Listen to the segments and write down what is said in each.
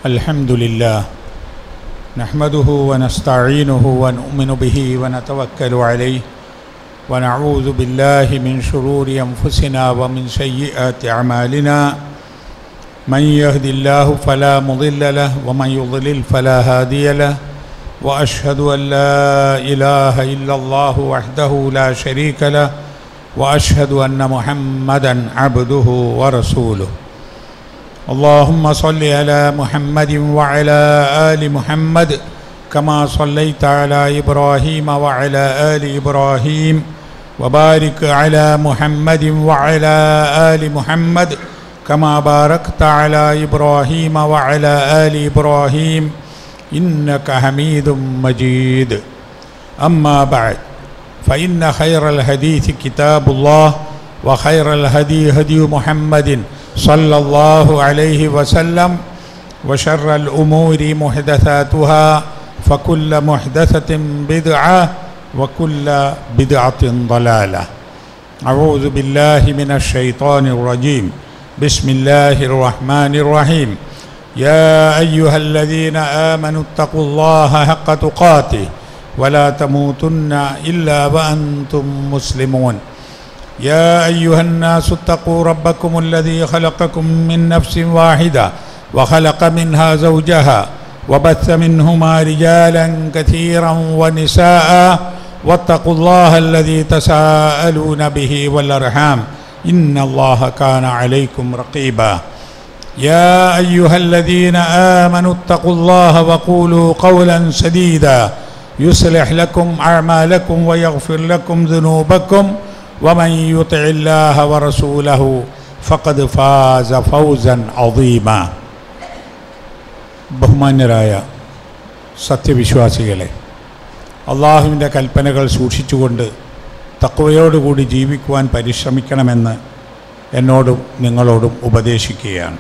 الحمد لله نحمده ونستعينه ونؤمن به ونتوكل عليه ونعوذ بالله من شرور أنفسنا ومن سيئات أعمالنا من يهد الله فلا مضل له ومن يضلل فلا هادي له وأشهد أن لا إله إلا الله وحده لا شريك له وأشهد أن محمدا عبده ورسوله اللهم صل على محمد وعلى آل محمد كما صليت على إبراهيم وعلى آل إبراهيم وبارك على محمد وعلى آل محمد كما باركت على إبراهيم وعلى آل إبراهيم إنك حميد مجيد أما بعد فإن خير الحديث كتاب الله وخير الهدي هدي محمد صلى الله عليه وسلم وشر الأمور محدثاتها فكل محدثة بدعة وكل بدعة ضلالة أعوذ بالله من الشيطان الرجيم بسم الله الرحمن الرحيم يا أيها الذين آمنوا اتقوا الله حق تقاته ولا تموتن إلا وأنتم مسلمون يا أيها الناس اتقوا ربكم الذي خلقكم من نفس واحدة وخلق منها زوجها وبث منهما رجالا كثيرا ونساء واتقوا الله الذي تساءلون به والأرحام إن الله كان عليكم رقيبا يا أيها الذين آمنوا اتقوا الله وقولوا قولا سديدا يصلح لكم أعمالكم ويغفر لكم ذنوبكم ومن يطع الله ورسوله فقد فاز فوزا عظيما ബഹുമാന്യരായ സത്യവിശ്വാസികളെ, അള്ളാഹുവിൻ്റെ കൽപ്പനകൾ സൂക്ഷിച്ചുകൊണ്ട് തഖ്വയോടുകൂടി ജീവിക്കുവാൻ പരിശ്രമിക്കണമെന്ന് എന്നോടും നിങ്ങളോടും ഉപദേശിക്കുകയാണ്.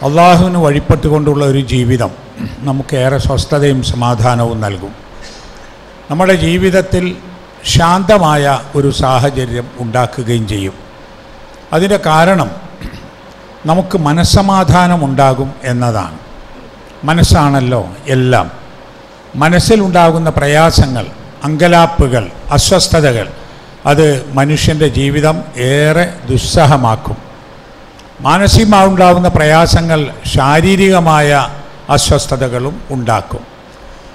അള്ളാഹുവിന് വഴിപ്പെട്ടുകൊണ്ടുള്ള ഒരു ജീവിതം നമുക്കേറെ സ്വസ്ഥതയും സമാധാനവും നൽകും. നമ്മുടെ ജീവിതത്തിൽ ശാന്തമായ ഒരു സാഹചര്യം ഉണ്ടാക്കുകയും ചെയ്യും. അതിൻ്റെ കാരണം നമുക്ക് മനസ്സമാധാനം ഉണ്ടാകും എന്നതാണ്. മനസ്സാണല്ലോ എല്ലാം. മനസ്സിലുണ്ടാകുന്ന പ്രയാസങ്ങൾ, അങ്കലാപ്പുകൾ, അസ്വസ്ഥതകൾ അത് മനുഷ്യൻ്റെ ജീവിതം ഏറെ ദുസ്സഹമാക്കും. മാനസികമായുണ്ടാകുന്ന പ്രയാസങ്ങൾ ശാരീരികമായ അസ്വസ്ഥതകളും ഉണ്ടാക്കും.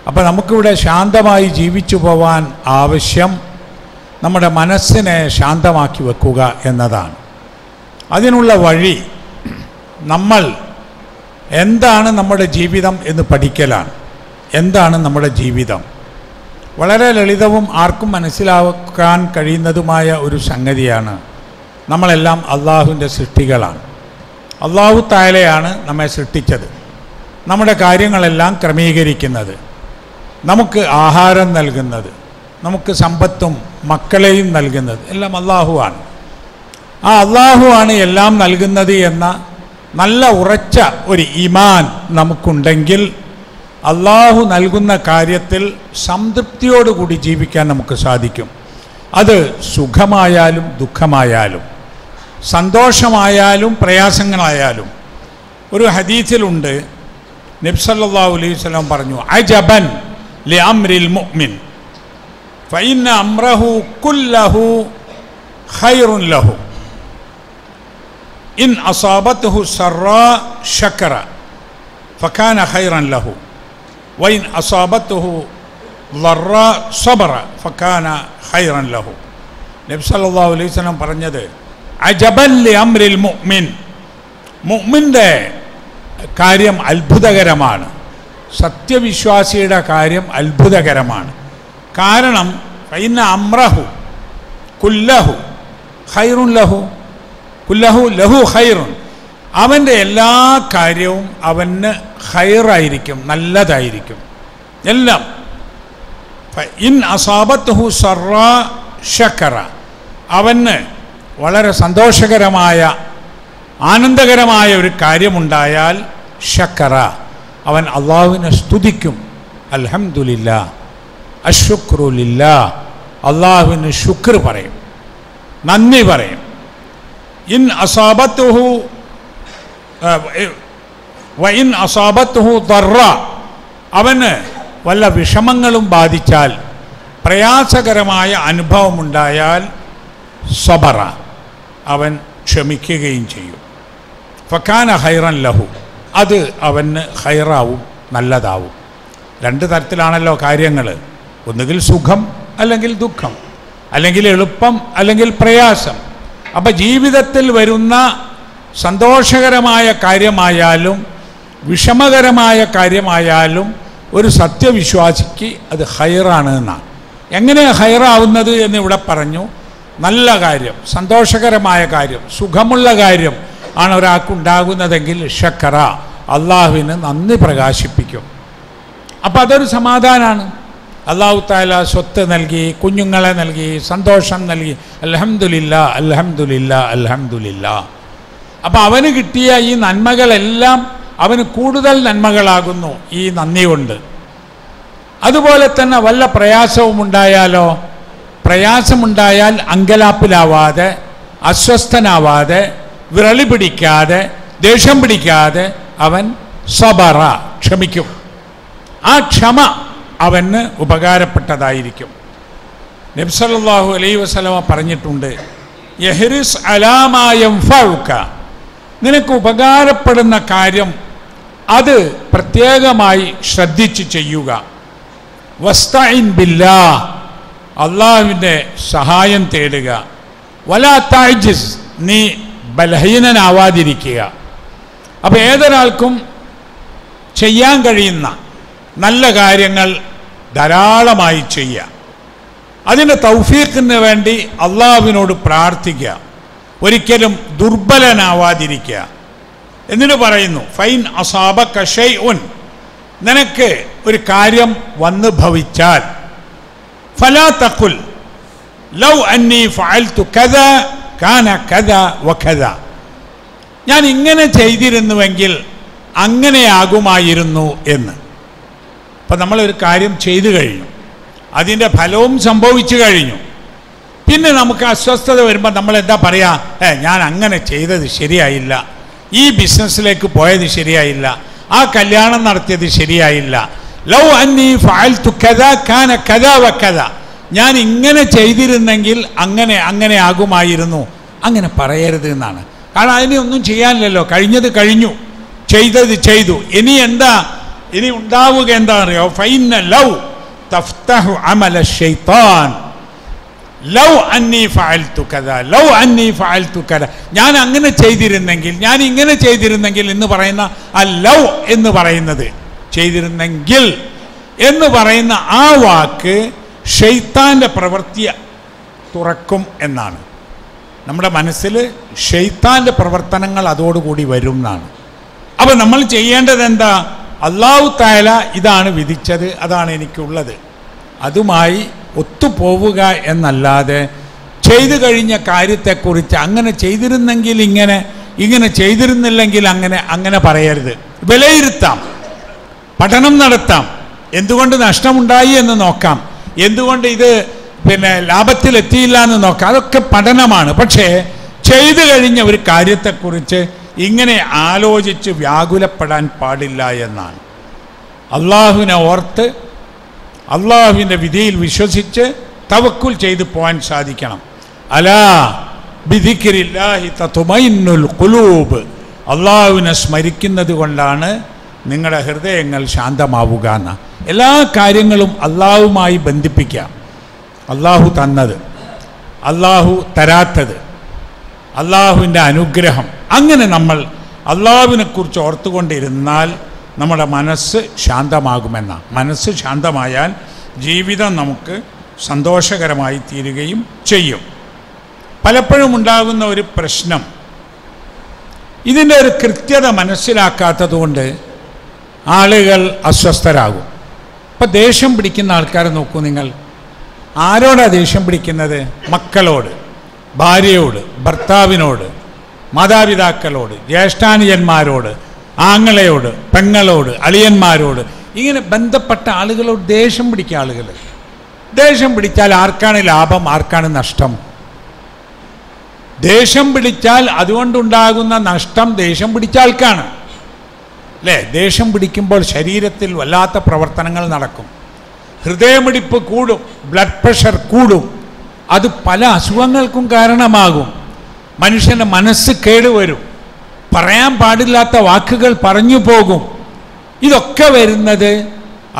അപ്പോൾ നമുക്കിവിടെ ശാന്തമായി ജീവിച്ചു പോവാൻ ആവശ്യം നമ്മുടെ മനസ്സിനെ ശാന്തമാക്കി വെക്കുക എന്നതാണ്. അതിനുള്ള വഴി നമ്മൾ എന്താണ് നമ്മുടെ ജീവിതം എന്ന് പഠിക്കലാണ്. എന്താണ് നമ്മുടെ ജീവിതം? വളരെ ലളിതവും ആർക്കും മനസ്സിലാക്കാൻ കഴിയുന്നതുമായ ഒരു സംഗതിയാണ്. നമ്മളെല്ലാം അള്ളാഹുവിൻ്റെ സൃഷ്ടികളാണ്. അള്ളാഹു തആലയാണ് നമ്മെ സൃഷ്ടിച്ചത്, നമ്മുടെ കാര്യങ്ങളെല്ലാം ക്രമീകരിക്കുന്നത്, നമുക്ക് ആഹാരം നൽകുന്നത്, നമുക്ക് സമ്പത്തും മക്കളെയും നൽകുന്നത് എല്ലാം അള്ളാഹുവാണ്. ആ അള്ളാഹുവാണ് എല്ലാം നൽകുന്നത് എന്ന നല്ല ഉറച്ച ഒരു ഈമാൻ നമുക്കുണ്ടെങ്കിൽ അള്ളാഹു നൽകുന്ന കാര്യത്തിൽ സംതൃപ്തിയോടുകൂടി ജീവിക്കാൻ നമുക്ക് സാധിക്കും. അത് സുഖമായാലും ദുഃഖമായാലും സന്തോഷമായാലും പ്രയാസങ്ങളായാലും. ഒരു ഹദീസിലുണ്ട്, നബി സല്ലല്ലാഹു അലൈഹി വസല്ലം പറഞ്ഞു, അജബൻ ലിഅംരിൽ മുഅ്മിൻ ഫഇന്ന അംറഹു കുല്ലഹു ഖൈറുൻ ലഹു ഇൻ അസാബത്തുഹു സറാ ശക്കറ ഫകാന ഖൈറൻ ലഹു വഇൻ അസാബത്തുഹു ളറാ സബറ ഫകാന ഖൈറൻ ലഹു. നബി സല്ലല്ലാഹു അലൈഹി വസല്ലം പറഞ്ഞത്, അജബൻ ലിഅംരിൽ മുഅ്മിൻ, മുഅ്മിൻ്റെ കാര്യം അത്ഭുതകരമാണ്, സത്യവിശ്വാസിയുടെ കാര്യം അത്ഭുതകരമാണ്. കാരണം ഫഇന്ന അംറഹു കുല്ലഹു ഖൈറുൻ ലഹു, കുല്ലഹു ലഹു ഖൈറുൻ, അവൻ്റെ എല്ലാ കാര്യവും അവന് ഖൈറായിരിക്കും, നല്ലതായിരിക്കും എല്ലാം. ഇൻ അസാബത്തുഹു സറാ ശക്കറ, അവന് വളരെ സന്തോഷകരമായ ആനന്ദകരമായ ഒരു കാര്യമുണ്ടായാൽ ശക്കറ, അവൻ അള്ളാഹുവിനെ സ്തുതിക്കും. അൽഹംദുലില്ലാ, അശ്ശുക്രു ലില്ലാ, അള്ളാഹുവിന് ശുക്ർ പറയും, നന്ദി പറയും. ഇൻ അസാബത്തുഹു വഇൻ അസാബത്തുഹു ദർറ, അവന് വല്ല വിഷമങ്ങളും ബാധിച്ചാൽ, പ്രയാസകരമായ അനുഭവമുണ്ടായാൽ, സബറ, അവൻ ക്ഷമിക്കുകയും ചെയ്യും. ഫക്കാന ഖൈറൻ ലഹു, അത് അവന് ഖൈറാവും, നല്ലതാവും. രണ്ട് തരത്തിലാണല്ലോ കാര്യങ്ങൾ. ഒന്നുകിൽ സുഖം അല്ലെങ്കിൽ ദുഃഖം, അല്ലെങ്കിൽ എളുപ്പം അല്ലെങ്കിൽ പ്രയാസം. അപ്പം ജീവിതത്തിൽ വരുന്ന സന്തോഷകരമായ കാര്യമായാലും വിഷമകരമായ കാര്യമായാലും ഒരു സത്യവിശ്വാസിക്ക് അത് ഖൈറാണ് എന്നാണ്. എങ്ങനെയാണ് ഖൈറാവുന്നത് എന്ന് ഇവിടെ പറഞ്ഞു. നല്ല കാര്യം, സന്തോഷകരമായ കാര്യം, സുഖമുള്ള കാര്യം ആണ് ഒരാൾക്കുണ്ടാകുന്നതെങ്കിൽ ശക്കറ, അള്ളാഹുവിന് നന്ദി പ്രകാശിപ്പിക്കും. അപ്പം അതൊരു സമാധാനമാണ്. അള്ളാഹു തആല സ്വത്ത് നൽകി, കുഞ്ഞുങ്ങളെ നൽകി, സന്തോഷം നൽകി, അൽഹംദുലില്ലാ അൽഹംദുലില്ലാ അൽഹംദുലില്ലാ. അപ്പം അവന് കിട്ടിയ ഈ നന്മകളെല്ലാം അവന് കൂടുതൽ നന്മകളാകുന്നു ഈ നന്ദി കൊണ്ട്. അതുപോലെ തന്നെ വല്ല പ്രയാസവും ഉണ്ടായാലോ, പ്രയാസമുണ്ടായാൽ അങ്കലാപ്പിലാവാതെ, അസ്വസ്ഥനാവാതെ, വിറളി പിടിക്കാതെ, ദേഷ്യം പിടിക്കാതെ അവൻ സബറ, ക്ഷമിക്കും. ആ ക്ഷമ അവന് ഉപകാരപ്പെട്ടതായിരിക്കും. നബി സല്ലല്ലാഹു അലൈഹി വസല്ലമ പറഞ്ഞിട്ടുണ്ട്, യഹ്രിസ് അലാ മാ യൻഫഉക, നിനക്ക് ഉപകാരപ്പെടുന്ന കാര്യം അത് പ്രത്യേകമായി ശ്രദ്ധിച്ച് ചെയ്യുക. വസ്തഈൻ ബില്ലാഹ്, അള്ളാഹുവിൻ്റെ സഹായം തേടുക. വലാ തഅ്ജിസ്, നീ ബലഹീനനാവാതിരിക്കുക. അപ്പോൾ ഏതൊരാൾക്കും ചെയ്യാൻ കഴിയുന്ന നല്ല കാര്യങ്ങൾ ധാരാളമായി ചെയ്യുക. അതിൻ്റെ തൗഫീഖിന് വേണ്ടി അള്ളാഹുവിനോട് പ്രാർത്ഥിക്കുക. ഒരിക്കലും ദുർബലനാവാതിരിക്കുക. എന്നിട്ട് പറയുന്നു, ഫൈൻ അസാബക ശൈഉൻ, നിനക്ക് ഒരു കാര്യം വന്നു ഭവിച്ചാൽ, ഫലാ തഖുൽ ലൗ അന്നി ഫഅൽതു കദാ കാന കദാ വകദാ, ഞാൻ ഇങ്ങനെ ചെയ്തിരുന്നുവെങ്കിൽ അങ്ങനെയാകുമായിരുന്നു എന്ന്. അപ്പം നമ്മളൊരു കാര്യം ചെയ്തു കഴിഞ്ഞു, അതിൻ്റെ ഫലവും സംഭവിച്ചു കഴിഞ്ഞു. പിന്നെ നമുക്ക് അസ്വസ്ഥത വരുമ്പോൾ നമ്മൾ എന്താ പറയുക? ഞാൻ അങ്ങനെ ചെയ്തത് ശരിയായില്ല, ഈ ബിസിനസ്സിലേക്ക് പോയത് ശരിയായില്ല, ആ കല്യാണം നടത്തിയത് ശരിയായില്ല. ലൗ അന്നി ഫഅൽതു കദാ കാന കദാ വകദാ, ഞാൻ ഇങ്ങനെ ചെയ്തിരുന്നെങ്കിൽ അങ്ങനെ ആകുമായിരുന്നു. അങ്ങനെ പറയരുത് എന്നാണ്. കാരണം അതിനെ ഒന്നും ചെയ്യാനില്ലല്ലോ, കഴിഞ്ഞത് കഴിഞ്ഞു, ചെയ്തത് ചെയ്തു. ഇനി ഉണ്ടാവുക എന്താ അറിയോ? ഫൈന ലൗ തഫ്തഹു അമല ശൈത്താൻ, ലൗ അന്നി ഫഅൽതു കദാ ലൗ അന്നി ഫഅൽതു കദാ, ഞാൻ അങ്ങനെ ചെയ്തിരുന്നെങ്കിൽ, ഞാൻ ഇങ്ങനെ ചെയ്തിരുന്നെങ്കിൽ എന്ന് പറയുന്ന ആ ലൗ എന്ന് പറയുന്നത്, ചെയ്തിരുന്നെങ്കിൽ എന്ന് പറയുന്ന ആ വാക്ക് ഷെയ്ത്താൻ്റെ പ്രവൃത്തി തുറക്കും എന്നാണ്. നമ്മുടെ മനസ്സിൽ ഷെയ്ത്താൻ്റെ പ്രവർത്തനങ്ങൾ അതോടുകൂടി വരും എന്നാണ്. അപ്പം നമ്മൾ ചെയ്യേണ്ടത് എന്താ? അല്ലാഹു തആല ഇതാണ് വിധിച്ചത്, അതാണ് എനിക്കുള്ളത്, അതുമായി ഒത്തുപോവുക എന്നല്ലാതെ ചെയ്തു കഴിഞ്ഞ കാര്യത്തെക്കുറിച്ച് അങ്ങനെ ചെയ്തിരുന്നെങ്കിൽ ഇങ്ങനെ ചെയ്തിരുന്നില്ലെങ്കിൽ അങ്ങനെ പറയരുത്. വിലയിരുത്താം, പഠനം നടത്താം, എന്തുകൊണ്ട് നഷ്ടമുണ്ടായി എന്ന് നോക്കാം, എന്തുകൊണ്ട് ഇത് ലാഭത്തിലെത്തിയില്ല എന്ന് നോക്കാം. അതൊക്കെ പഠനമാണ്. പക്ഷേ ചെയ്തു കഴിഞ്ഞ ഒരു കാര്യത്തെക്കുറിച്ച് ഇങ്ങനെ ആലോചിച്ച് വ്യാകുലപ്പെടാൻ പാടില്ല എന്നാണ്. അള്ളാഹുവിനെ ഓർത്ത് അള്ളാഹുവിൻ്റെ വിധിയിൽ വിശ്വസിച്ച് തവക്കുൽ ചെയ്ത് പോകാൻ സാധിക്കണം. അലാ ബിദിക്രില്ലാഹി തത്മഇന്നുൽ ഖുലൂബ്, അള്ളാഹുവിനെ സ്മരിക്കുന്നത് കൊണ്ടാണ് നിങ്ങളുടെ ഹൃദയങ്ങൾ ശാന്തമാവുക എന്ന. എല്ലാ കാര്യങ്ങളും അള്ളാഹുമായി ബന്ധിപ്പിക്കാം. അള്ളാഹു തന്നത്, അള്ളാഹു തരാത്തത്, അള്ളാഹുവിൻ്റെ അനുഗ്രഹം, അങ്ങനെ നമ്മൾ അള്ളാഹുവിനെക്കുറിച്ച് ഓർത്തുകൊണ്ടിരുന്നാൽ നമ്മുടെ മനസ്സ് ശാന്തമാകുമെന്നാണ്. മനസ്സ് ശാന്തമായാൽ ജീവിതം നമുക്ക് സന്തോഷകരമായി തീരുകയും ചെയ്യും. പലപ്പോഴും ഉണ്ടാകുന്ന ഒരു പ്രശ്നം, ഇതിൻ്റെ ഒരു കൃത്യത മനസ്സിലാക്കാത്തതുകൊണ്ട് ആളുകൾ അസ്വസ്ഥരാകും. ഇപ്പം ദേഷ്യം പിടിക്കുന്ന ആൾക്കാരെ നോക്കൂ നിങ്ങൾ. ആരോടാണ് ദേഷ്യം പിടിക്കുന്നത്? മക്കളോട്, ഭാര്യയോട്, ഭർത്താവിനോട്, മാതാപിതാക്കളോട്, ജ്യേഷ്ഠാനുജന്മാരോട്, ആങ്ങളയോട്, പെങ്ങളോട്, അളിയന്മാരോട്, ഇങ്ങനെ ബന്ധപ്പെട്ട ആളുകളോട് ദേഷ്യം പിടിക്കുക. ആളുകൾ ദേഷ്യം പിടിച്ചാൽ ആർക്കാണ് ലാഭം, ആർക്കാണ് നഷ്ടം? ദേഷ്യം പിടിച്ചാൽ അതുകൊണ്ടുണ്ടാകുന്ന നഷ്ടം ദേഷ്യം പിടിച്ച ആൾക്കാണ്. അല്ലേ? ദേഷ്യം പിടിക്കുമ്പോൾ ശരീരത്തിൽ വല്ലാത്ത പ്രവർത്തനങ്ങൾ നടക്കും, ഹൃദയമിടിപ്പ് കൂടും, ബ്ലഡ് പ്രഷർ കൂടും, അത് പല അസുഖങ്ങൾക്കും കാരണമാകും. മനുഷ്യൻ്റെ മനസ്സ് കേടുവരും, പറയാൻ പാടില്ലാത്ത വാക്കുകൾ പറഞ്ഞു പോകും. ഇതൊക്കെ വരുന്നത്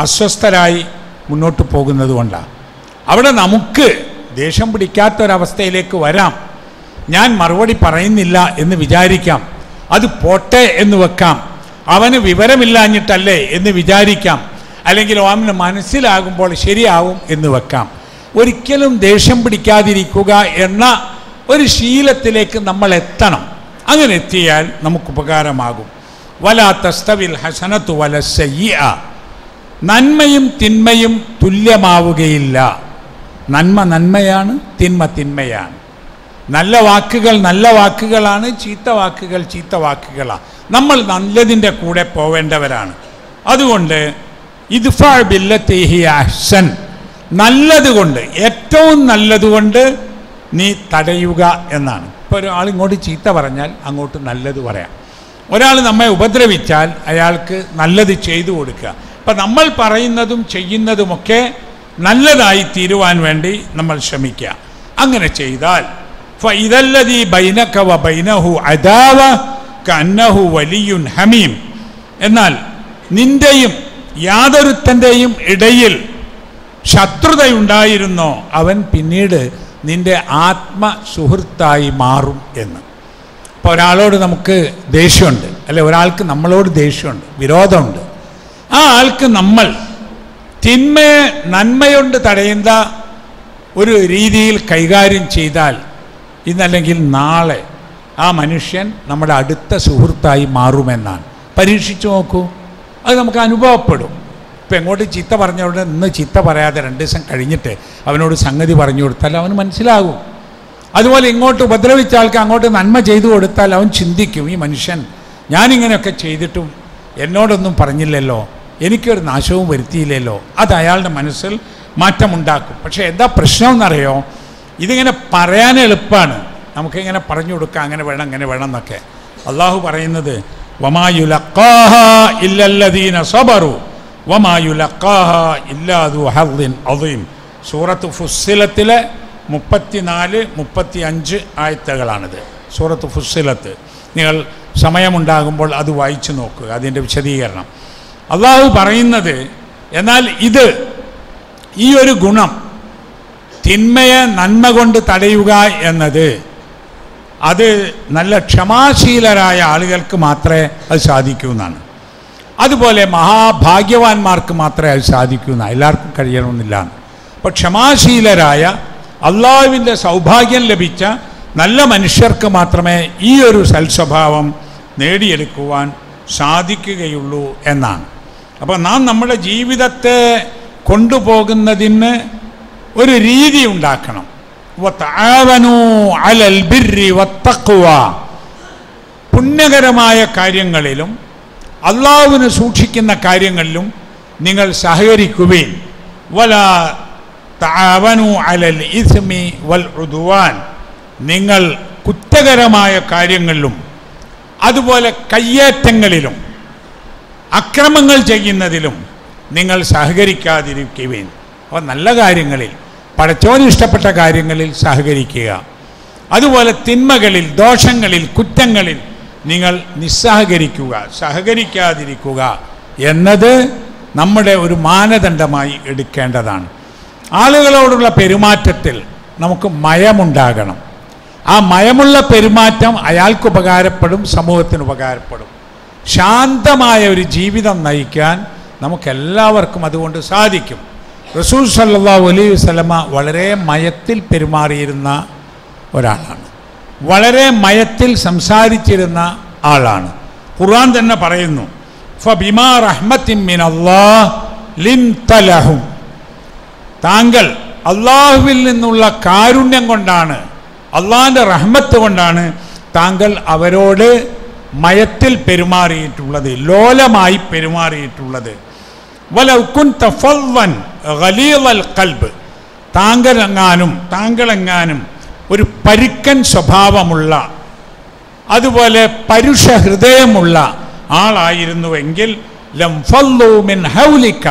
അസ്വസ്ഥരായി മുന്നോട്ട് പോകുന്നത് കൊണ്ടാണ്. അവിടെ നമുക്ക് ദേഷ്യം പിടിക്കാത്തൊരവസ്ഥയിലേക്ക് വരാം. ഞാൻ മറുപടി പറയുന്നില്ല എന്ന് വിചാരിക്കാം, അത് പോട്ടെ എന്ന് വെക്കാം, അവന് വിവരമില്ലാഞ്ഞിട്ടല്ലേ എന്ന് വിചാരിക്കാം, അല്ലെങ്കിൽ അവന് മനസ്സിലാകുമ്പോൾ ശരിയാവും എന്ന് വെക്കാം. ഒരിക്കലും ദേഷ്യം പിടിക്കാതിരിക്കുക എന്ന ഒരു ശീലത്തിലേക്ക് നമ്മൾ എത്തണം. അങ്ങനെ എത്തിയാൽ നമുക്ക് ഉപകാരമാകും. വലാ തസ്തവിൽ ഹസനത്തു വല സയ്യിഅ, നന്മയും തിന്മയും തുല്യമാവുകയില്ല. നന്മ നന്മയാണ്, തിന്മ തിന്മയാണ്. നല്ല വാക്കുകൾ നല്ല വാക്കുകളാണ്, ചീത്ത വാക്കുകൾ ചീത്ത വാക്കുകളാണ്. നമ്മൾ നല്ലതിൻ്റെ കൂടെ പോവേണ്ടവരാണ്. അതുകൊണ്ട് ഇദ്ഫഅ ബില്ലത്തി ഹിയ അഹ്സൻ, നല്ലതുകൊണ്ട്, ഏറ്റവും നല്ലതുകൊണ്ട് നീ തടയുക എന്നാണ്. ഇപ്പോൾ ഒരാൾ ഇങ്ങോട്ട് ചീത്ത പറഞ്ഞാൽ അങ്ങോട്ട് നല്ലത് പറയാം. ഒരാൾ നമ്മെ ഉപദ്രവിച്ചാൽ അയാൾക്ക് നല്ലത് ചെയ്തു കൊടുക്കുക. അപ്പം നമ്മൾ പറയുന്നതും ചെയ്യുന്നതുമൊക്കെ നല്ലതായി തീരുവാൻ വേണ്ടി നമ്മൾ ശ്രമിക്കുക. അങ്ങനെ ചെയ്താൽ ഫഇദല്ലദീ ബൈനക വബൈനഹു അദാവ കഅന്നഹു വലിയുൻ ഹമീം, എന്നാൽ നിന്റെയും യാതൊരുത്തൻ്റെയും ഇടയിൽ ശത്രുതയുണ്ടായിരുന്നോ അവൻ പിന്നീട് നിന്റെ ആത്മസുഹൃത്തായി മാറും എന്ന്. ഇപ്പോൾ ഒരാളോട് നമുക്ക് ദേഷ്യമുണ്ട്, അല്ലെ, ഒരാൾക്ക് നമ്മളോട് ദേഷ്യമുണ്ട്, വിരോധമുണ്ട്. ആ ആൾക്ക് നമ്മൾ തിന്മയെ നന്മയുണ്ട് തടയുന്ന ഒരു രീതിയിൽ കൈകാര്യം ചെയ്താൽ ഇന്നല്ലെങ്കിൽ നാളെ ആ മനുഷ്യൻ നമ്മുടെ അടുത്ത സുഹൃത്തായി മാറുമെന്നാണ്. പരീക്ഷിച്ചു നോക്കൂ, അത് നമുക്ക് അനുഭവപ്പെടും. ഇപ്പം എങ്ങോട്ട് ചീത്ത പറഞ്ഞവിടെ ഇന്ന് ചീത്ത പറയാതെ 2 ദിവസം കഴിഞ്ഞിട്ട് അവനോട് സംഗതി പറഞ്ഞു കൊടുത്താൽ അവന് മനസ്സിലാകും. അതുപോലെ ഇങ്ങോട്ട് ഉപദ്രവിച്ച ആൾക്ക് അങ്ങോട്ട് നന്മ ചെയ്തു കൊടുത്താൽ അവൻ ചിന്തിക്കും, ഈ മനുഷ്യൻ ഞാനിങ്ങനെയൊക്കെ ചെയ്തിട്ടും എന്നോടൊന്നും പറഞ്ഞില്ലല്ലോ, എനിക്കൊരു നാശവും വരുത്തിയില്ലല്ലോ. അത് അയാളുടെ മനസ്സിൽ മാറ്റമുണ്ടാക്കും. പക്ഷേ എന്താ പ്രശ്നം എന്നറിയോ? ഇതിങ്ങനെ പറയാൻ എളുപ്പമാണ്, നമുക്കിങ്ങനെ പറഞ്ഞു കൊടുക്കാം, അങ്ങനെ വേണം അങ്ങനെ വേണം എന്നൊക്കെ. അള്ളാഹു പറയുന്നത് വമാ യുലഖാഹാ ഇല്ലല്ലദീന സബറു വമാ യുലഖാഹാ ഇല്ലാ ദു ഹദ്ദിൻ അദീം. സൂറത്ത് ഫുസ്സിലത്തിലെ 34-35 ആയത്തുകളാണിത്. സൂറത്ത് ഫുസ്സിലത്ത്, നിങ്ങൾ സമയമുണ്ടാകുമ്പോൾ അത് വായിച്ചു നോക്കുക, അതിൻ്റെ വിശദീകരണം. അള്ളാഹു പറയുന്നത്, എന്നാൽ ഈ ഒരു ഗുണം, തിന്മയെ നന്മ കൊണ്ട് തടയുക എന്നത്, അത് നല്ല ക്ഷമാശീലരായ ആളുകൾക്ക് മാത്രമേ അത് സാധിക്കൂ എന്നാണ്. അതുപോലെ മഹാഭാഗ്യവാന്മാർക്ക് മാത്രമേ അത് സാധിക്കൂ എന്നാണ്, എല്ലാവർക്കും കഴിയണമെന്നില്ല. അപ്പോൾ ക്ഷമാശീലരായ അള്ളാഹുവിൻ്റെ സൗഭാഗ്യം ലഭിച്ച നല്ല മനുഷ്യർക്ക് മാത്രമേ ഈ ഒരു സൽസ്വഭാവം നേടിയെടുക്കുവാൻ സാധിക്കുകയുള്ളൂ എന്നാണ്. അപ്പോൾ നാം നമ്മുടെ ജീവിതത്തെ കൊണ്ടുപോകുന്നതിന് ഒരു രീതി ഉണ്ടാക്കണം. വതആവനൂ അലൽ ബിർരി വത്തഖ്വ, പുണ്യകരമായ കാര്യങ്ങളിലും അള്ളാഹുവിനെ സൂക്ഷിക്കുന്ന കാര്യങ്ങളിലും നിങ്ങൾ സഹകരിക്കുവിൻ. വലാ തആവനൂ അലൽ ഇസ്മി വൽ ഉദ്വാൻ, നിങ്ങൾ കുറ്റകരമായ കാര്യങ്ങളിലും അതുപോലെ കയ്യേറ്റങ്ങളിലും അക്രമങ്ങൾ ചെയ്യുന്നതിലും നിങ്ങൾ സഹകരിക്കാതിരിക്കുവിൻ. അപ്പോൾ നല്ല കാര്യങ്ങളിൽ, പടച്ചോന് ഇഷ്ടപ്പെട്ട കാര്യങ്ങളിൽ സഹകരിക്കുക. അതുപോലെ തിന്മകളിൽ, ദോഷങ്ങളിൽ, കുറ്റങ്ങളിൽ നിങ്ങൾ നിസ്സഹകരിക്കുക, സഹകരിക്കാതിരിക്കുക എന്നത് നമ്മുടെ ഒരു മാനദണ്ഡമായി എടുക്കേണ്ടതാണ്. ആളുകളോടുള്ള പെരുമാറ്റത്തിൽ നമുക്ക് മയമുണ്ടാകണം. ആ മയമുള്ള പെരുമാറ്റം അയാൾക്ക് ഉപകാരപ്പെടും, സമൂഹത്തിന് ഉപകാരപ്പെടും. ശാന്തമായ ഒരു ജീവിതം നയിക്കാൻ നമുക്കെല്ലാവർക്കും അതുകൊണ്ട് സാധിക്കും. റസൂൽ സല്ലല്ലാഹു അലൈഹി വസല്ലമ വളരെ മയത്തിൽ പെരുമാറിയിരുന്ന ഒരാളാണ്, വളരെ മയത്തിൽ സംസാരിച്ചിരുന്ന ആളാണ്. ഖുർആൻ തന്നെ പറയുന്നു, ഫബിമാ റഹ്മത്തിൻ മിനല്ലാഹ് ലിൻത ലഹും, താങ്കൾ അള്ളാഹുവിൽ നിന്നുള്ള കാരുണ്യം കൊണ്ടാണ്, അള്ളാഹിൻ്റെ റഹ്മത്ത് കൊണ്ടാണ് താങ്കൾ അവരോട് മയത്തിൽ പെരുമാറിയിട്ടുള്ളത്, ലോലമായി പെരുമാറിയിട്ടുള്ളത്. വലൗ കുൻത ഫളൻ ഗലീളൽ ഖൽബ്, താങ്കളെങ്ങാനും ഒരു പരുക്കൻ സ്വഭാവമുള്ള, അതുപോലെ പരുഷ ഹൃദയമുള്ള, ആളായിരുന്നുവെങ്കിൽ ലം ഫല്ലൂ മിൻ ഹൗലിക,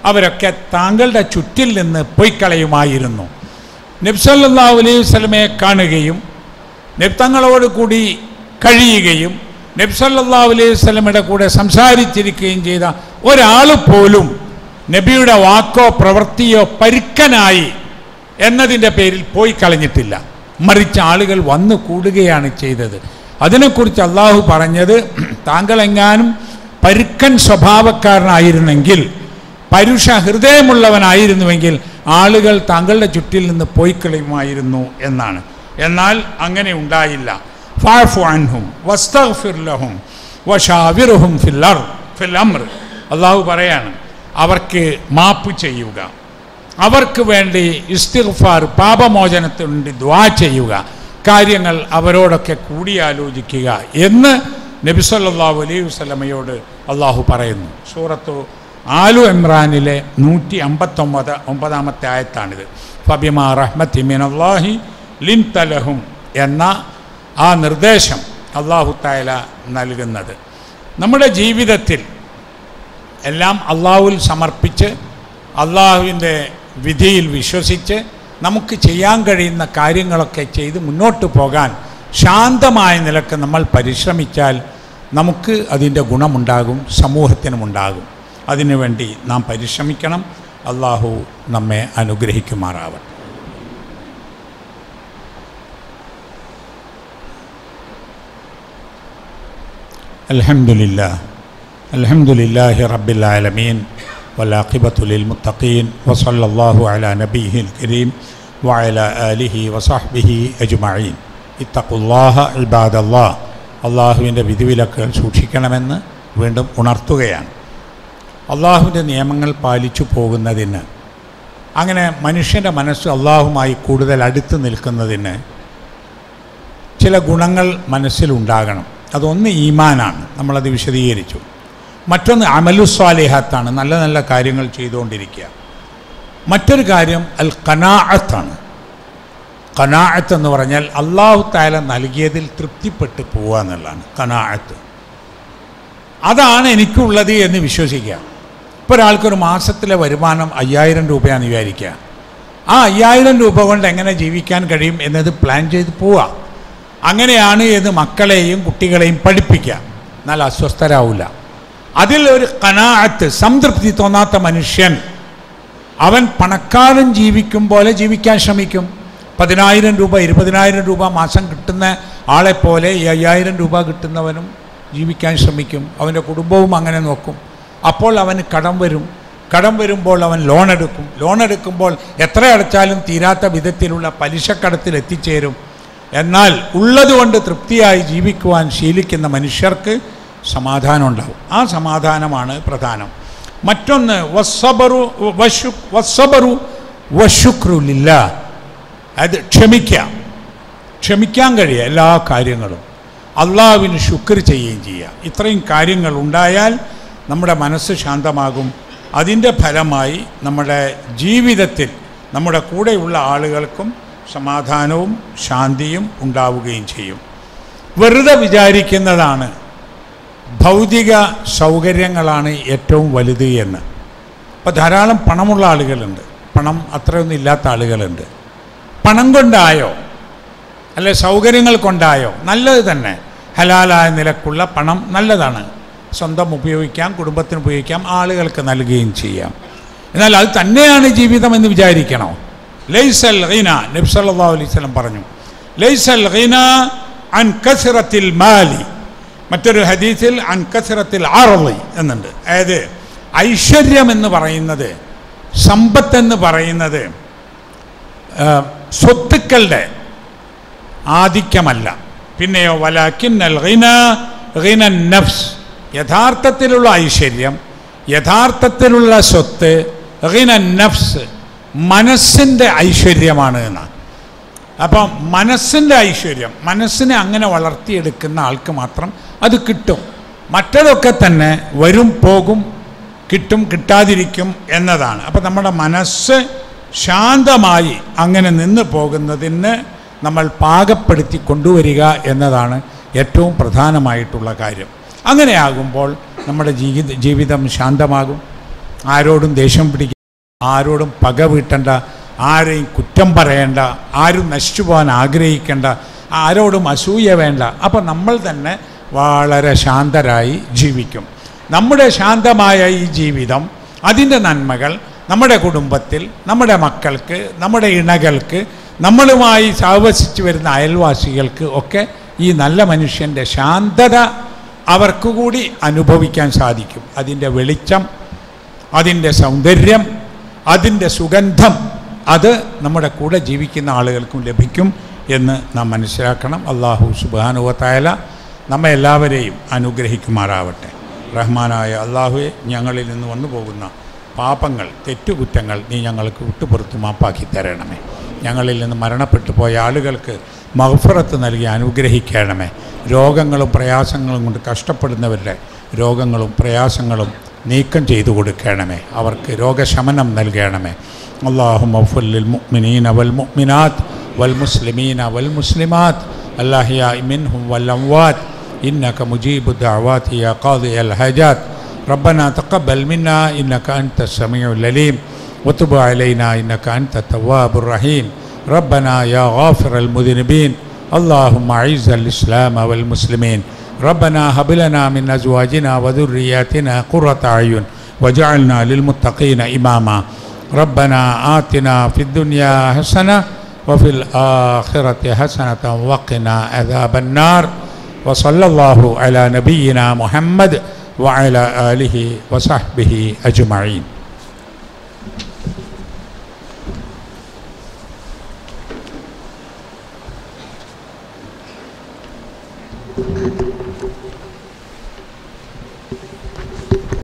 അവരൊക്കെ താങ്കളുടെ ചുറ്റിൽ നിന്ന് പോയിക്കളയുമായിരുന്നു. നബി സല്ലല്ലാഹു അലൈഹി വസല്ലമയെ കാണുകയും നബി തങ്ങളോട് കൂടി കഴിയുകയും നബി സല്ലല്ലാഹു അലൈഹി വസല്ലമയുടെ കൂടെ സംസാരിച്ചിരിക്കുകയും ചെയ്ത ഒരാൾ പോലും നബിയുടെ വാക്കോ പ്രവൃത്തിയോ പരുക്കനായി എന്നതിൻ്റെ പേരിൽ പോയി കളഞ്ഞിട്ടില്ല. മറിച്ച് ആളുകൾ വന്നു കൂടുകയാണ് ചെയ്തത്. അതിനെക്കുറിച്ച് അള്ളാഹു പറഞ്ഞത്, താങ്കളെങ്ങാനും പരുക്കൻ സ്വഭാവക്കാരനായിരുന്നെങ്കിൽ, പരുഷ ഹൃദയമുള്ളവനായിരുന്നുവെങ്കിൽ ആളുകൾ താങ്കളുടെ ചുറ്റിൽ നിന്ന് പോയി കളയുമായിരുന്നു എന്നാണ്. എന്നാൽ അങ്ങനെ ഉണ്ടായില്ല. ഫഅഫു അൻഹും വസ്തഗ്ഫിർ ലഹും വശാവിർഹും ഫിൽ അംർ. അള്ളാഹു പറയാണ്, അവർക്ക് മാപ്പ് ചെയ്യുക, അവർക്ക് വേണ്ടി ഇസ്തിഗ്ഫാർ, പാപമോചനത്തിന് വേണ്ടി ദുആ ചെയ്യുക, കാര്യങ്ങൾ അവരോടൊക്കെ കൂടിയാലോചിക്കുക എന്ന് നബി സല്ലല്ലാഹു അലൈഹി വസല്ലമയോട് അള്ളാഹു പറയുന്നു. സൂറത്തു ആലു ഇമ്രാനിലെ 159 ആയത്താണിത്. ഫബിമാ റഹ്മത്തി മിനല്ലാഹി ലിൻത ലഹും എന്ന ആ നിർദ്ദേശം അള്ളാഹു തആല നൽകുന്നത്. നമ്മുടെ ജീവിതത്തിൽ എല്ലാം അള്ളാഹുവിൽ സമർപ്പിച്ച് അള്ളാഹുവിൻ്റെ വിധിയിൽ വിശ്വസിച്ച് നമുക്ക് ചെയ്യാൻ കഴിയുന്ന കാര്യങ്ങളൊക്കെ ചെയ്ത് മുന്നോട്ട് പോകാൻ ശാന്തമായ നിലക്ക് നമ്മൾ പരിശ്രമിച്ചാൽ നമുക്ക് അതിൻ്റെ ഗുണമുണ്ടാകും, സമൂഹത്തിനുമുണ്ടാകും. അതിനുവേണ്ടി നാം പരിശ്രമിക്കണം. അള്ളാഹു നമ്മെ അനുഗ്രഹിക്കുമാറാവട്ടെ. അൽഹംദുലില്ലാഹി റബ്ബിൽ ആലമീൻ വലാഖിബത്തു ലിൽ മുത്തഖീൻ വസല്ലല്ലാഹു അലാ നബിഹിൽ കരീം വഅലാ ആലിഹി വസഹ്ബിഹി അജ്മഈൻ. ഇത്തഖുല്ലാഹ ഇബാദല്ലാഹ്. അള്ളാഹുവിൻ്റെ വിധിവിലക്കുകൾ സൂക്ഷിക്കണമെന്ന് വീണ്ടും ഉണർത്തുകയാണ്. അള്ളാഹുവിൻ്റെ നിയമങ്ങൾ പാലിച്ചു പോകുന്നതിന്, അങ്ങനെ മനുഷ്യൻ്റെ മനസ്സ് അള്ളാഹുമായി കൂടുതൽ അടുത്ത് നിൽക്കുന്നതിന് ചില ഗുണങ്ങൾ മനസ്സിലുണ്ടാകണം. അതൊന്ന് ഈമാനാണ്, നമ്മളത് വിശദീകരിച്ചു. മറ്റൊന്ന് അമലുസ്വാലിഹാത്താണ്, നല്ല നല്ല കാര്യങ്ങൾ ചെയ്തുകൊണ്ടിരിക്കുക. മറ്റൊരു കാര്യം അൽ ഖനാഅത്താണ്. ഖനാഅത്ത് എന്ന് പറഞ്ഞാൽ അല്ലാഹു തആല നൽകിയതിൽ തൃപ്തിപ്പെട്ട് പോവുക എന്നുള്ളതാണ് ഖനാഅത്ത്. അതാണ് എനിക്കുള്ളത് എന്ന് വിശ്വസിക്കുക. ഇപ്പോൾ ഒരാൾക്കൊരു മാസത്തിലെ വരുമാനം 5000 രൂപയാണെന്ന് വിചാരിക്കുക. ആ 5000 രൂപ കൊണ്ട് എങ്ങനെ ജീവിക്കാൻ കഴിയും എന്നത് പ്ലാൻ ചെയ്ത് പോവുക. അങ്ങനെയാണ് എന്ന് മക്കളെയും കുട്ടികളെയും പഠിപ്പിക്കുക. എന്നാൽ അസ്വസ്ഥരാവില്ല. അതിൽ ഒരു ഖനാഅത്ത്, സംതൃപ്തി തോന്നാത്ത മനുഷ്യൻ, അവൻ പണക്കാരൻ ജീവിക്കും പോലെ ജീവിക്കാൻ ശ്രമിക്കും. 10,000 രൂപ 20,000 രൂപ മാസം കിട്ടുന്ന ആളെപ്പോലെ 5000 രൂപ കിട്ടുന്നവനും ജീവിക്കാൻ ശ്രമിക്കും. അവൻ്റെ കുടുംബവും അങ്ങനെ നോക്കും. അപ്പോൾ അവന് കടം വരും. കടം വരുമ്പോൾ അവൻ ലോൺ എടുക്കും. ലോൺ എടുക്കുമ്പോൾ എത്ര അടച്ചാലും തീരാത്ത വിധത്തിലുള്ള പലിശക്കടത്തിൽ എത്തിച്ചേരും. എന്നാൽ ഉള്ളതുകൊണ്ട് തൃപ്തിയായി ജീവിക്കുവാൻ ശീലിക്കുന്ന മനുഷ്യർക്ക് സമാധാനം ഉണ്ടാവും. ആ സമാധാനമാണ് പ്രധാനം. മറ്റൊന്ന് വസ്സബറു വശുക്രു ലില്ലാഹ്. അത് ക്ഷമിക്കാൻ കഴിയുക എല്ലാ കാര്യങ്ങളും, അള്ളാഹുവിന് ശുക്ർ ചെയ്യുകയും ചെയ്യുക. ഇത്രയും കാര്യങ്ങൾ ഉണ്ടായാൽ നമ്മുടെ മനസ്സ് ശാന്തമാകും. അതിൻ്റെ ഫലമായി നമ്മുടെ ജീവിതത്തിൽ നമ്മുടെ കൂടെയുള്ള ആളുകൾക്കും സമാധാനവും ശാന്തിയും ഉണ്ടാവുകയും ചെയ്യും. വെറുതെ വിചാരിക്കുന്നതാണ് ഭൗതിക സൗകര്യങ്ങളാണ് ഏറ്റവും വലുത് എന്ന്. അപ്പോൾ ധാരാളം പണമുള്ള ആളുകളുണ്ട്, പണം അത്രയൊന്നും ഇല്ലാത്ത ആളുകളുണ്ട്. പണം കൊണ്ടായോ അല്ലെ സൗകര്യങ്ങൾ കൊണ്ടായോ, നല്ലത് തന്നെ. ഹലാലായ നിലക്കുള്ള പണം നല്ലതാണ്. സ്വന്തം ഉപയോഗിക്കാം, കുടുംബത്തിന് ഉപയോഗിക്കാം, ആളുകൾക്ക് നൽകുകയും ചെയ്യാം. എന്നാൽ അത് തന്നെയാണ് ജീവിതം എന്ന് വിചാരിക്കണോ? ലൈസൽ ഗിന, നബി സല്ലല്ലാഹു അലൈഹി വസല്ലം പറഞ്ഞു, ലൈസൽ ഗിന അൻ കസ്റത്തിൽ മാലി. മറ്റൊരു ഹദീസിൽ അൻ കസ്റത്തിൽ അർളി എന്നുണ്ട്. അതായത് ഐശ്വര്യം എന്ന് പറയുന്നത്, സമ്പത്തെന്ന് പറയുന്നത് സ്വത്തുക്കളുടെ ആധിക്യമല്ല. പിന്നെയോ വലാകിന്നൽ ഗിന ഗിനൻ നഫ്സ്. യഥാർത്ഥത്തിലുള്ള ഐശ്വര്യം, യഥാർത്ഥത്തിലുള്ള സ്വത്ത് ഗിനൻ നഫ്സ്, മനസ്സിൻ്റെ ഐശ്വര്യമാണ് എന്നാണ്. അപ്പം മനസ്സിൻ്റെ ഐശ്വര്യം, മനസ്സിനെ അങ്ങനെ വളർത്തിയെടുക്കുന്ന ആൾക്ക് മാത്രം അത് കിട്ടും. മറ്റതൊക്കെ തന്നെ വരും പോകും, കിട്ടും കിട്ടാതിരിക്കും എന്നതാണ്. അപ്പം നമ്മുടെ മനസ്സ് ശാന്തമായി അങ്ങനെ നിന്ന് പോകുന്നതിന് നമ്മൾ പാകപ്പെടുത്തി കൊണ്ടുവരിക എന്നതാണ് ഏറ്റവും പ്രധാനമായിട്ടുള്ള കാര്യം. അങ്ങനെയാകുമ്പോൾ നമ്മുടെ ജീവിതം ശാന്തമാകും. ആരോടും ദേഷ്യം പിടിക്കുക, ആരോടും പക വീട്ടണ്ട, ആരെയും കുറ്റം പറയേണ്ട, ആരും നശിച്ചു പോകാൻ ആഗ്രഹിക്കേണ്ട, ആരോടും അസൂയ വേണ്ട. അപ്പോൾ നമ്മൾ തന്നെ വളരെ ശാന്തരായി ജീവിക്കും. നമ്മുടെ ശാന്തമായ ഈ ജീവിതം, അതിൻ്റെ നന്മകൾ നമ്മുടെ കുടുംബത്തിൽ, നമ്മുടെ മക്കൾക്ക്, നമ്മുടെ ഇണകൾക്ക്, നമ്മളുമായി സഹവസിച്ച് വരുന്ന അയൽവാസികൾക്ക് ഒക്കെ ഈ നല്ല മനുഷ്യൻ്റെ ശാന്തത അവർക്ക് കൂടി അനുഭവിക്കാൻ സാധിക്കും. അതിൻ്റെ വെളിച്ചം, അതിൻ്റെ സൗന്ദര്യം, അതിൻ്റെ സുഗന്ധം അത് നമ്മുടെ കൂടെ ജീവിക്കുന്ന ആളുകൾക്കും ലഭിക്കും എന്ന് നാം മനസ്സിലാക്കണം. അല്ലാഹു സുബ്ഹാനഹു വ തആല നമ്മെ എല്ലാവരെയും അനുഗ്രഹിക്കുമാറാവട്ടെ. റഹ്മാനായ അല്ലാഹുവേ, ഞങ്ങളിൽ നിന്ന് വന്നു പോകുന്ന പാപങ്ങൾ, തെറ്റുകുറ്റങ്ങൾ നീ ഞങ്ങൾക്ക് വിട്ടുപുറത്ത് മാപ്പാക്കി തരണമേ. ഞങ്ങളിൽ നിന്ന് മരണപ്പെട്ടു പോയ ആളുകൾക്ക് മഗ്ഫിറത്ത് നൽകി അനുഗ്രഹിക്കണമേ. രോഗങ്ങളും പ്രയാസങ്ങളും കൊണ്ട് കഷ്ടപ്പെടുന്നവരുടെ രോഗങ്ങളും പ്രയാസങ്ങളും നീക്കം ചെയ്തു കൊടുക്കണമേ. അവർക്ക് രോഗശമനം നൽകണമേ. അല്ലാഹുമ്മ ഗ്ഫിർ ലിൽ മുഅ്മിനീന വൽ മുഅ്മിനാത്ത് വൽ മുസ്ലിമീന വൽ മുസ്ലിമാത്ത് അൽഅഹ്യാഇ മിൻഹും വൽ അംവാത്ത് ഇന്നക മുജീബു ദഅവാതി യാ ഖാദിയൽ ഹജാത്ത്. ربنا تقبل منا إنك أنت السميع العليم وتب علينا إنك أنت التواب الرحيم. ربنا يا غافر المذنبين اللهم أعز الإسلام والمسلمين. ربنا هب لنا من أزواجنا وذرياتنا قرة أعين واجعلنا للمتقين إماما. ربنا آتنا في الدنيا حسنة وفي الآخرة حسنة وقنا عذاب النار. وصلى الله على نبينا محمد وعلى آله وصحبه أجمعين.